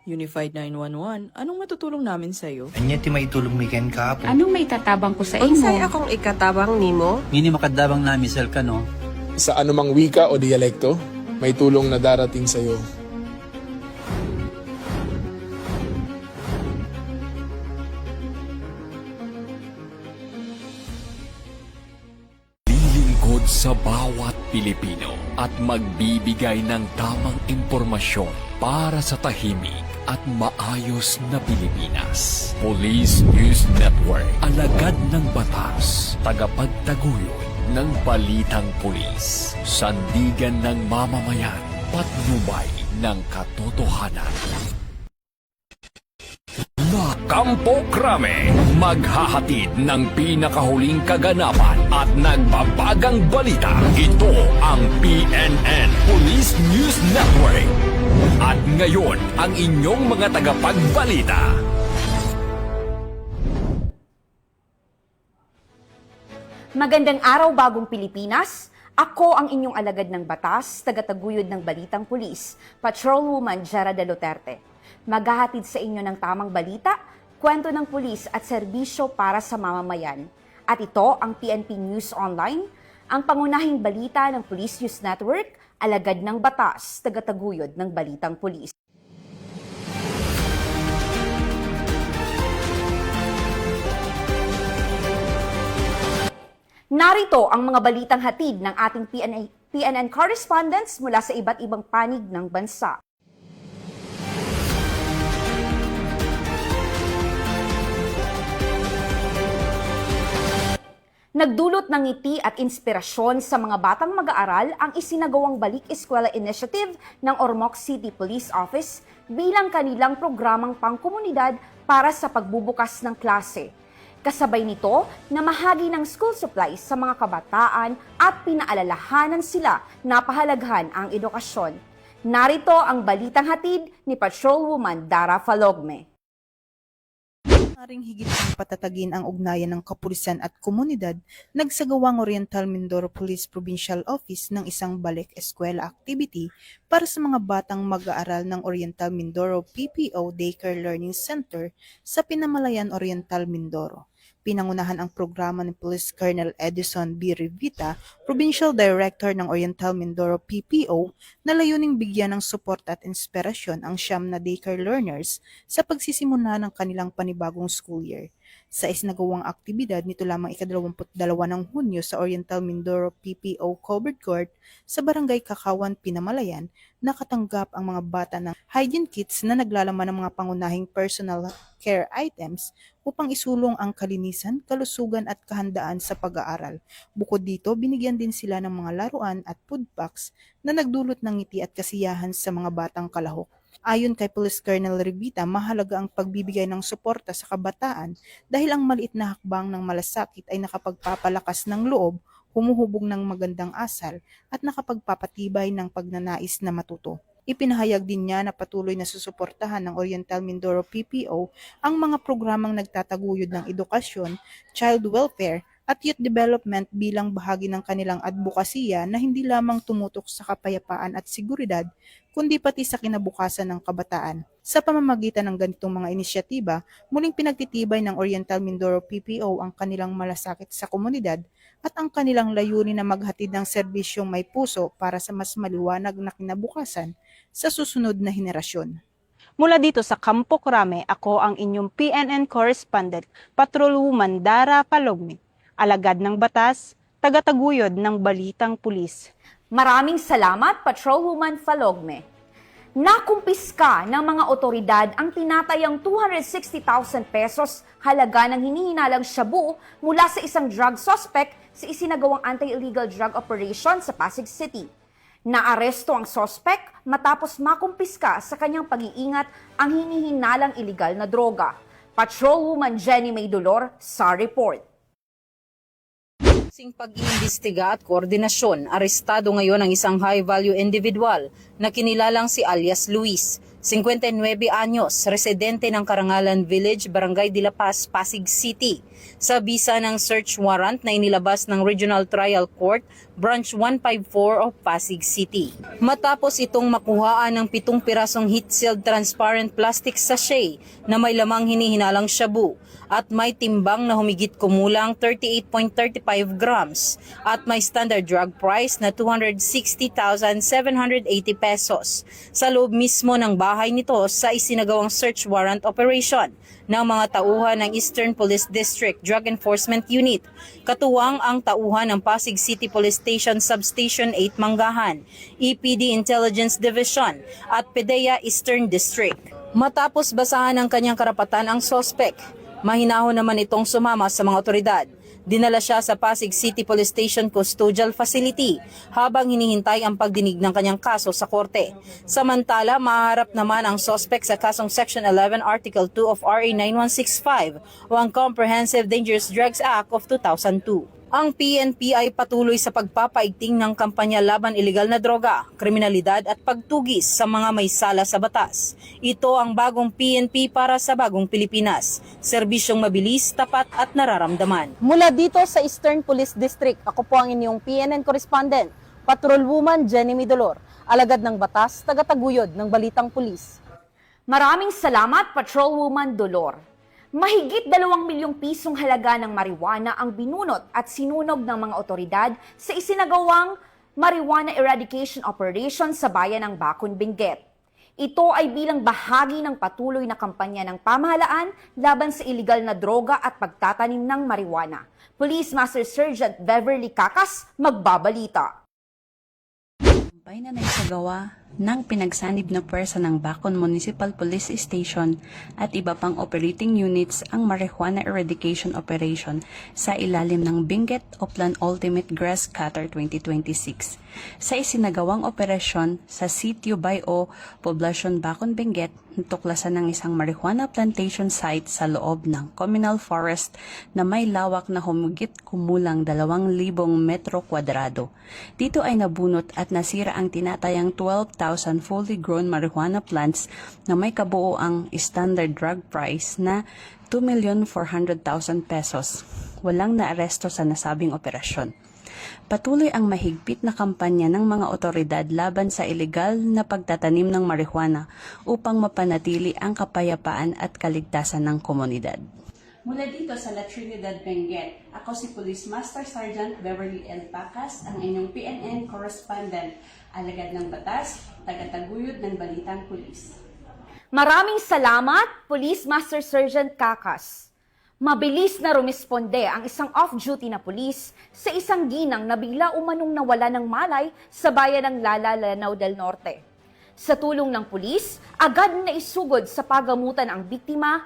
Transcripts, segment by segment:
Unified 911, anong matutulong namin sa'yo? Anya ti maitulong mi ken kahapon. Anong may tatabang ko sa Unsay imo? akong ikatabang nimo? Ngini makadabang na misal ka no. Sa anumang wika o dialekto, may tulong na darating sa iyo. Lilingkod sa bawat Pilipino at magbibigay ng tamang impormasyon para sa tahimik at maayos na Pilipinas. Police News Network, alagad ng batas, tagapagtaguyod ng balitang pulis, sandigan ng mamamayan, patnubay ng katotohanan. La Campo Crame, maghahatid ng pinakahuling kaganapan at nagbabagang balita. Ito ang PNN Police News Network. At ngayon, ang inyong mga tagapagbalita. Magandang araw, bagong Pilipinas. Ako ang inyong alagad ng batas, tagataguyod ng Balitang Pulis, Patrolwoman Jara de Luterte. Maghahatid sa inyo ng tamang balita, kwento ng pulis at serbisyo para sa mamamayan. At ito ang PNP News Online, ang pangunahing balita ng Police News Network, alagad ng batas, tagataguyod ng Balitang Pulis. Narito ang mga balitang hatid ng ating PNN correspondents mula sa iba't ibang panig ng bansa. Nagdulot ng ngiti at inspirasyon sa mga batang mag-aaral ang isinagawang Balik Eskwela Initiative ng Ormoc City Police Office bilang kanilang programang pangkomunidad para sa pagbubukas ng klase. Kasabay nito, namahagi ng school supplies sa mga kabataan at pinaalalahanan sila na pahalagahan ang edukasyon. Narito ang balitang hatid ni Patrolwoman Dara Falogme. Maring higit pang patatagin ang ugnayan ng kapulisan at komunidad, nagsagawang Oriental Mindoro Police Provincial Office ng isang balik eskwela activity para sa mga batang mag-aaral ng Oriental Mindoro PPO Daycare Learning Center sa Pinamalayan, Oriental Mindoro. Pinangunahan ang programa ni Police Colonel Edison B. Rivita, Provincial Director ng Oriental Mindoro PPO, na layuning bigyan ng suporta at inspirasyon ang siyam na daycare learners sa pagsisimula ng kanilang panibagong school year. Sa isinagawang aktibidad nito lamang ika-22 ng Hunyo sa Oriental Mindoro PPO Covered Court sa Barangay Kakawan, Pinamalayan, nakatanggap ang mga bata ng hygiene kits na naglalaman ng mga pangunahing personal care items upang isulong ang kalinisan, kalusugan at kahandaan sa pag-aaral. Bukod dito, binigyan din sila ng mga laruan at food packs na nagdulot ng ngiti at kasiyahan sa mga batang kalahok. Ayon kay Police Colonel Rivita, mahalaga ang pagbibigay ng suporta sa kabataan dahil ang maliit na hakbang ng malasakit ay nakapagpapalakas ng loob, humuhubog ng magandang asal at nakapagpapatibay ng pagnanais na matuto. Ipinahayag din niya na patuloy na susuportahan ng Oriental Mindoro PPO ang mga programang nagtataguyod ng edukasyon, child welfare at youth development bilang bahagi ng kanilang advokasya na hindi lamang tumutok sa kapayapaan at seguridad, kundi pati sa kinabukasan ng kabataan. Sa pamamagitan ng ganitong mga inisyatiba, muling pinagtitibay ng Oriental Mindoro PPO ang kanilang malasakit sa komunidad at ang kanilang layunin na maghatid ng serbisyong may puso para sa mas maliwanag na kinabukasan sa susunod na henerasyon. Mula dito sa Campo Crame, ako ang inyong PNN correspondent, Patrolwoman Dara Falogme, alagad ng batas, tagataguyod ng Balitang Pulis. Maraming salamat, Patrolwoman Falogme. Nakumpiska ng mga otoridad ang tinatayang 260,000 pesos halaga ng hinihinalang shabu mula sa isang drug suspect sa isinagawang anti-illegal drug operation sa Pasig City. Naaresto ang suspect matapos makumpiska sa kanyang pag-iingat ang hinihinalang illegal na droga. Patrolwoman Jenny May Dolor sa report. Sing pag-iimbestiga at koordinasyon, arestado ngayon ang isang high-value individual na kinilalang si alias Luis. 59 anyos, residente ng Karangalan Village, Barangay de la Paz, Pasig City, sa bisa ng search warrant na inilabas ng Regional Trial Court, Branch 154 of Pasig City. Matapos itong makuhaan ng 7 pirasong heat-sealed transparent plastic sachet na may lamang hinihinalang shabu at may timbang na humigit kumulang 38.35 grams at may standard drug price na 260,780 pesos sa loob mismo ng bahay nito sa isinagawang search warrant operation ng mga tauhan ng Eastern Police District Drug Enforcement Unit, katuwang ang tauhan ng Pasig City Police Station Substation 8 Manggahan, EPD Intelligence Division at PDEA Eastern District. Matapos basahan ng kanyang karapatan ang sospek, mahinahon naman itong sumama sa mga otoridad. Dinala siya sa Pasig City Police Station Custodial Facility habang hinihintay ang pagdinig ng kanyang kaso sa korte. Samantala, maharap naman ang suspect sa kasong Section 11 Article 2 of RA 9165 o ang Comprehensive Dangerous Drugs Act of 2002. Ang PNP ay patuloy sa pagpapaigting ng kampanya laban ilegal na droga, kriminalidad at pagtugis sa mga may sala sa batas. Ito ang bagong PNP para sa bagong Pilipinas. Serbisyong mabilis, tapat at nararamdaman. Mula dito sa Eastern Police District, ako po ang inyong PNN correspondent, Patrolwoman Jenny Midolor, alagad ng batas, tagataguyod ng Balitang Pulis. Maraming salamat, Patrolwoman Dolor. Mahigit 2 milyong pisong halaga ng marijuana ang binunot at sinunog ng mga otoridad sa isinagawang marijuana eradication operation sa bayan ng Bacon, Benguet. Ito ay bilang bahagi ng patuloy na kampanya ng pamahalaan laban sa iligal na droga at pagtatanim ng marijuana. Police Master Sergeant Beverly Cacas, magbabalita. Tagumpay na naisagawa ng pinagsanib na puwersa ng Bacon Municipal Police Station at iba pang operating units ang Marijuana Eradication Operation sa ilalim ng Benguet Upland Ultimate Grass Cutter 2026. Sa isinagawang operasyon sa Sitio Bayo, Poblacion Bacon, Benguet, natuklasan ng isang marijuana plantation site sa loob ng communal forest na may lawak na humigit kumulang 2,000 metro kwadrado. Dito ay nabunot at nasira ang tinatayang 12,000 fully grown marijuana plants na may kabuoang standard drug price na 2,400,000 pesos. Walang naaresto sa nasabing operasyon. Patuloy ang mahigpit na kampanya ng mga otoridad laban sa ilegal na pagtatanim ng marijuana upang mapanatili ang kapayapaan at kaligtasan ng komunidad. Mula dito sa La Trinidad, Benguet, ako si Police Master Sergeant Beverly L. Pacas, ang inyong PNN correspondent, alagad ng batas, tagataguyod ng Balitang Pulis. Maraming salamat, Police Master Sergeant Cacas. Mabilis na rumisponde ang isang off-duty na pulis sa isang ginang na bigla umanong nawala ng malay sa bayan ng Lala, Lanao del Norte. Sa tulong ng pulis, agad na isugod sa pagamutan ang biktima.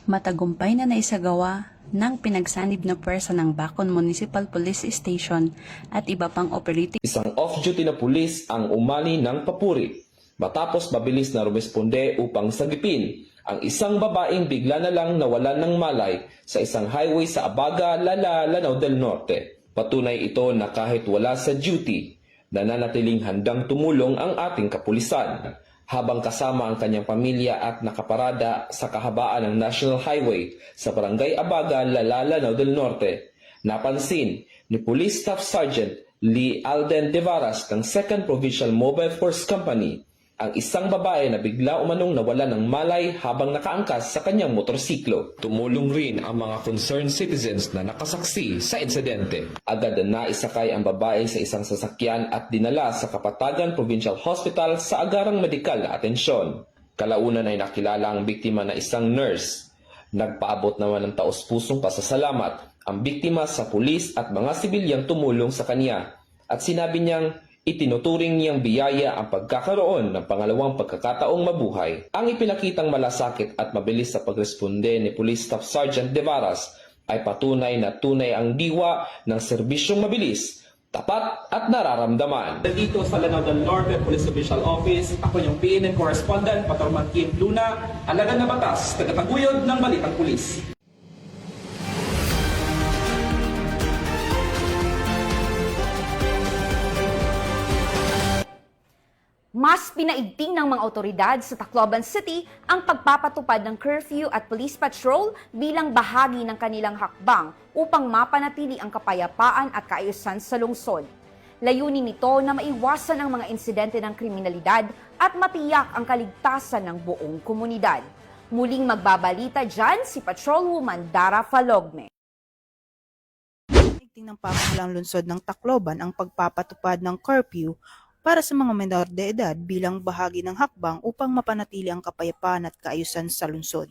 Matagumpay na naisagawa ng pinagsanib na puwersa ng Bacon Municipal Police Station at iba pang operating. Isang off-duty na pulis ang umali ng papuri matapos mabilis na rumisponde upang sagipin ang isang babaeng bigla na lang nawalan ng malay sa isang highway sa Abaga, Lala, Lanao del Norte. Patunay ito na kahit wala sa duty, nananatiling handang tumulong ang ating kapulisan habang kasama ang kanyang pamilya at nakaparada sa kahabaan ng National Highway sa Barangay Abaga, Lala, Lanao del Norte. Napansin ni Police Staff Sergeant Lee Alden Devaras ng 2nd Provincial Mobile Force Company ang isang babae na bigla umanong nawala ng malay habang nakaangkas sa kanyang motorsiklo. Tumulong rin ang mga concerned citizens na nakasaksi sa insidente. Agad na naisakay ang babae sa isang sasakyan at dinala sa Kapatagan Provincial Hospital sa agarang medikal na atensyon. Kalaunan ay nakilala ang biktima na isang nurse. Nagpaabot naman ng taos-pusong pasasalamat ang biktima sa pulis at mga sibilyang tumulong sa kanya at sinabi niyang itinuturing niyang biyaya ang pagkakaroon ng pangalawang pagkakataong mabuhay. Ang ipinakitang malasakit at mabilis sa pagresponde ni Police Staff Sergeant Devaras ay patunay na tunay ang diwa ng serbisyong mabilis, tapat at nararamdaman. Dito sa Lanao del Norte Police Official Office, ako yung PNN Correspondent, Patrolman Kim Luna, alagad na batas, tagataguyod ng Balitang Pulis. Mas pinaigting ng mga otoridad sa Tacloban City ang pagpapatupad ng curfew at police patrol bilang bahagi ng kanilang hakbang upang mapanatili ang kapayapaan at kaayusan sa lungsod. Layunin nito na maiwasan ang mga insidente ng kriminalidad at matiyak ang kaligtasan ng buong komunidad. Muling magbabalita dyan si Patrolwoman Dara Falogme. Ng pamahalang lungsod ng Tacloban ang pagpapatupad ng curfew para sa mga menor de edad bilang bahagi ng hakbang upang mapanatili ang kapayapaan at kaayusan sa lungsod.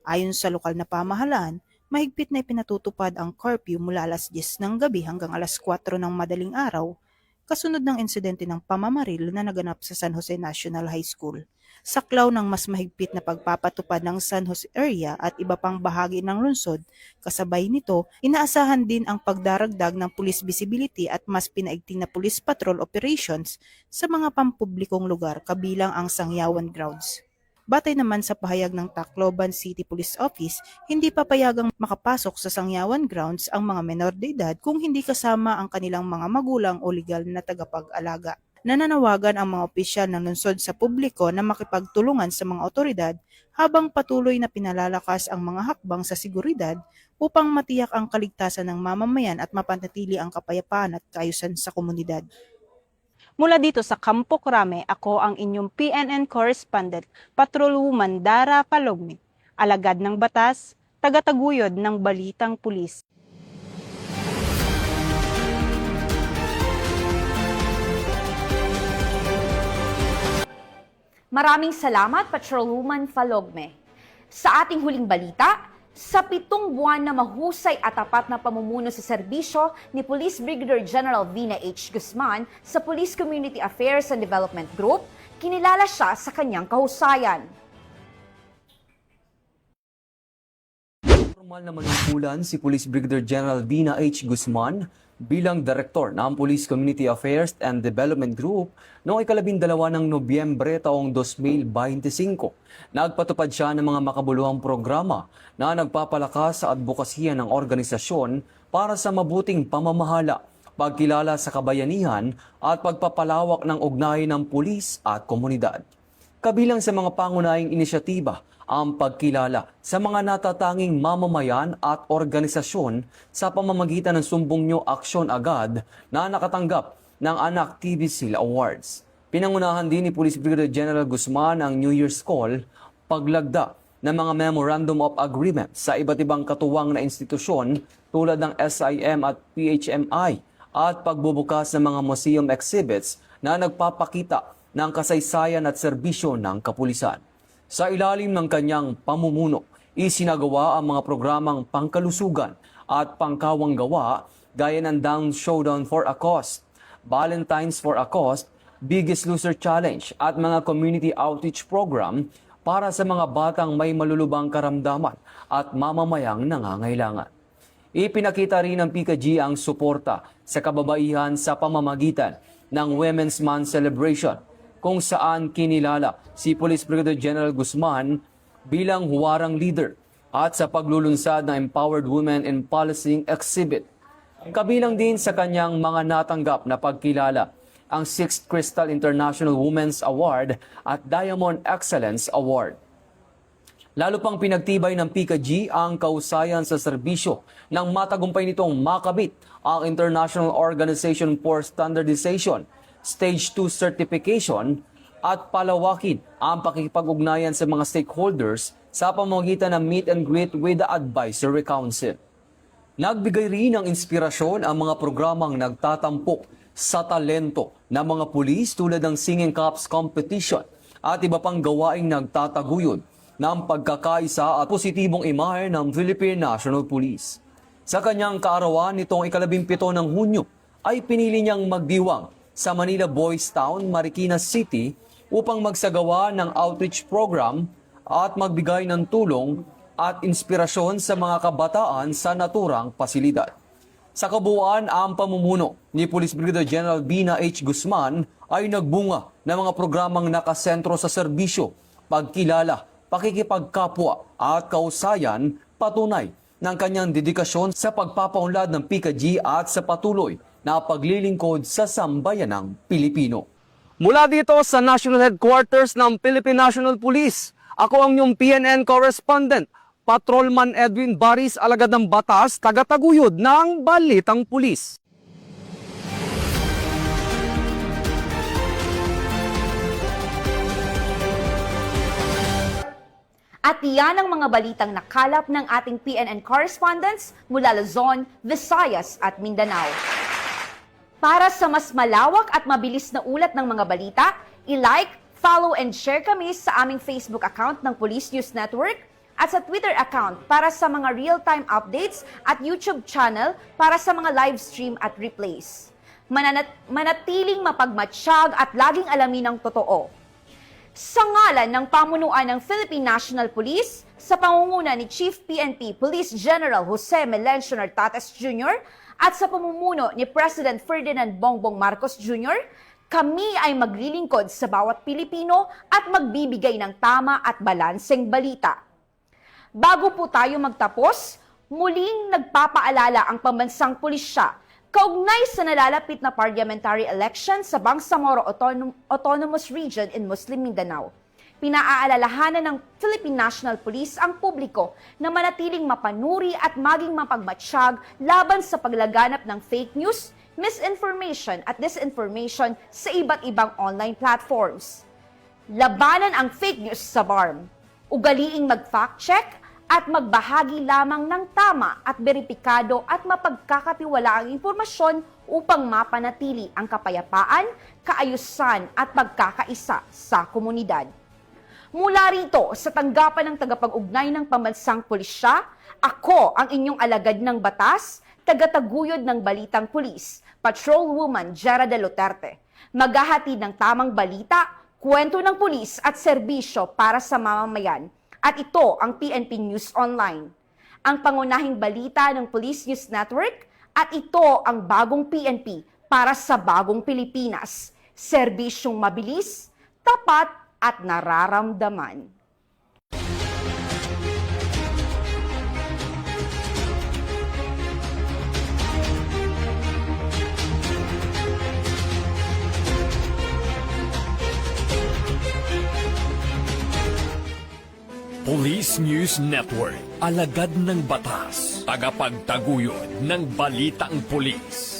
Ayon sa lokal na pamahalaan, mahigpit na ipinatutupad ang curfew mula alas 10 ng gabi hanggang alas 4 ng madaling araw, kasunod ng insidente ng pamamaril na naganap sa San Jose National High School. Saklaw ng mas mahigpit na pagpapatupad ng San Jose area at iba pang bahagi ng lungsod. Kasabay nito, inaasahan din ang pagdaragdag ng police visibility at mas pinaigting na police patrol operations sa mga pampublikong lugar kabilang ang Sangyawan Grounds. Batay naman sa pahayag ng Tacloban City Police Office, hindi papayagang makapasok sa Sangyawan Grounds ang mga menor de edad kung hindi kasama ang kanilang mga magulang o legal na tagapag-alaga. Nananawagan ang mga opisyal ng lungsod sa publiko na makipagtulungan sa mga otoridad habang patuloy na pinalalakas ang mga hakbang sa seguridad upang matiyak ang kaligtasan ng mamamayan at mapanatili ang kapayapaan at kaayusan sa komunidad. Mula dito sa Campo Crame, ako ang inyong PNN correspondent, Patrolwoman Dara Falogme, alagad ng batas, tagataguyod ng balitang pulis. Maraming salamat, Patrolwoman Falogme. Sa ating huling balita, sa 7 buwan na mahusay at tapat na pamumuno sa serbisyo ni Police Brigadier General Vina H. Guzman sa Police Community Affairs and Development Group, kinilala siya sa kanyang kahusayan. Formal na manungkulan si Police Brigadier General Vina H. Guzman bilang Direktor ng Police Community Affairs and Development Group noong 12 ng Nobyembre taong 2025. Nagpatupad siya ng mga makabuluhang programa na nagpapalakas sa advokasya ng organisasyon para sa mabuting pamamahala, pagkilala sa kabayanihan at pagpapalawak ng ugnayan ng pulis at komunidad. Kabilang sa mga pangunahing inisyatiba ang pagkilala sa mga natatanging mamamayan at organisasyon sa pamamagitan ng Sumbong Nyo Aksyon Agad na nakatanggap ng Anak TV Seal Awards. Pinangunahan din ni Police Brigadier General Guzman ang New Year's Call, paglagda ng mga Memorandum of Agreement sa iba't ibang katuwang na institusyon tulad ng SIM at PHMI at pagbubukas ng mga museum exhibits na nagpapakita ng kasaysayan at serbisyo ng kapulisan. Sa ilalim ng kanyang pamumuno, isinagawa ang mga programang pangkalusugan at pangkawang gawa gaya ng Down Showdown for a Cause, Valentine's for a Cause, Biggest Loser Challenge at mga community outreach program para sa mga batang may malulubang karamdaman at mamamayang nangangailangan. Ipinakita rin ng PKG ang suporta sa kababaihan sa pamamagitan ng Women's Month Celebration, kung saan kinilala si Police Brigadier General Guzman bilang huwarang leader at sa paglulunsad ng Empowered Women in Policing Exhibit. Kabilang din sa kanyang mga natanggap na pagkilala ang 6th Crystal International Women's Award at Diamond Excellence Award. Lalo pang pinagtibay ng PKG ang kausayan sa serbisyo nang matagumpay nitong makabit ang International Organization for Standardization Stage 2 certification at palawakin ang pakikipag-ugnayan sa mga stakeholders sa pamamagitan ng meet and greet with the Advisory Council. Nagbigay rin ng inspirasyon ang mga programang nagtatampok sa talento ng mga pulis tulad ng Singing Cups Competition at iba pang gawaing nagtataguyod ng pagkakaisa at positibong imahe ng Philippine National Police. Sa kanyang kaarawan nitong 17 ng Hunyo ay pinili niyang magdiwang sa Manila Boys Town, Marikina City upang magsagawa ng outreach program at magbigay ng tulong at inspirasyon sa mga kabataan sa naturang pasilidad. Sa kabuuan, ang pamumuno ni Police Brigadier General Vina H. Guzman ay nagbunga ng mga programang nakasentro sa serbisyo, pagkilala, pakikipagkapwa at kausayan, patunay ng kanyang dedikasyon sa pagpapaunlad ng PKG at sa patuloy na paglilingkod sa sambayanang Pilipino. Mula dito sa National Headquarters ng Philippine National Police, ako ang inyong PNN correspondent, Patrolman Edwin Baris, alagad ng batas, tagataguyod ng Balitang Pulis. At yan ang mga balitang nakalap ng ating PNN correspondents mula Luzon, Visayas at Mindanao. Para sa mas malawak at mabilis na ulat ng mga balita, i-like, follow and share kami sa aming Facebook account ng Police News Network at sa Twitter account para sa mga real-time updates at YouTube channel para sa mga live stream at replays. Manatiling mapagmatsyag at laging alamin ang totoo. Sa ngalan ng pamunuan ng Philippine National Police, sa pangunguna ni Chief PNP Police General Jose Melencio Nartates Jr. at sa pamumuno ni President Ferdinand Bongbong Marcos Jr., kami ay maglilingkod sa bawat Pilipino at magbibigay ng tama at balanseng balita. Bago po tayo magtapos, muling nagpapaalala ang pambansang pulisya kaugnay sa nalalapit na parliamentary election sa Bangsamoro Autonomous Region in Muslim Mindanao. Pinaaalalahanan ng Philippine National Police ang publiko na manatiling mapanuri at maging mapagmatsyag laban sa paglaganap ng fake news, misinformation at disinformation sa iba't ibang online platforms. Labanan ang fake news sa BARM. Ugaliing mag-fact check at magbahagi lamang ng tama at beripikado at mapagkakatiwalaang impormasyon upang mapanatili ang kapayapaan, kaayusan at pagkakaisa sa komunidad. Mula rito sa tanggapan ng tagapag-ugnay ng pambansang pulisya, ako ang inyong alagad ng batas, tagataguyod ng Balitang Pulis, Patrolwoman Jera de Luterte. Maghahatid ng tamang balita, kwento ng pulis at serbisyo para sa mamamayan. At ito ang PNP News Online, ang pangunahing balita ng Police News Network, at ito ang bagong PNP para sa bagong Pilipinas. Serbisyong mabilis, tapat at nararamdaman. Police News Network, alagad ng batas, tagapagtaguyod ng Balitang Pulis.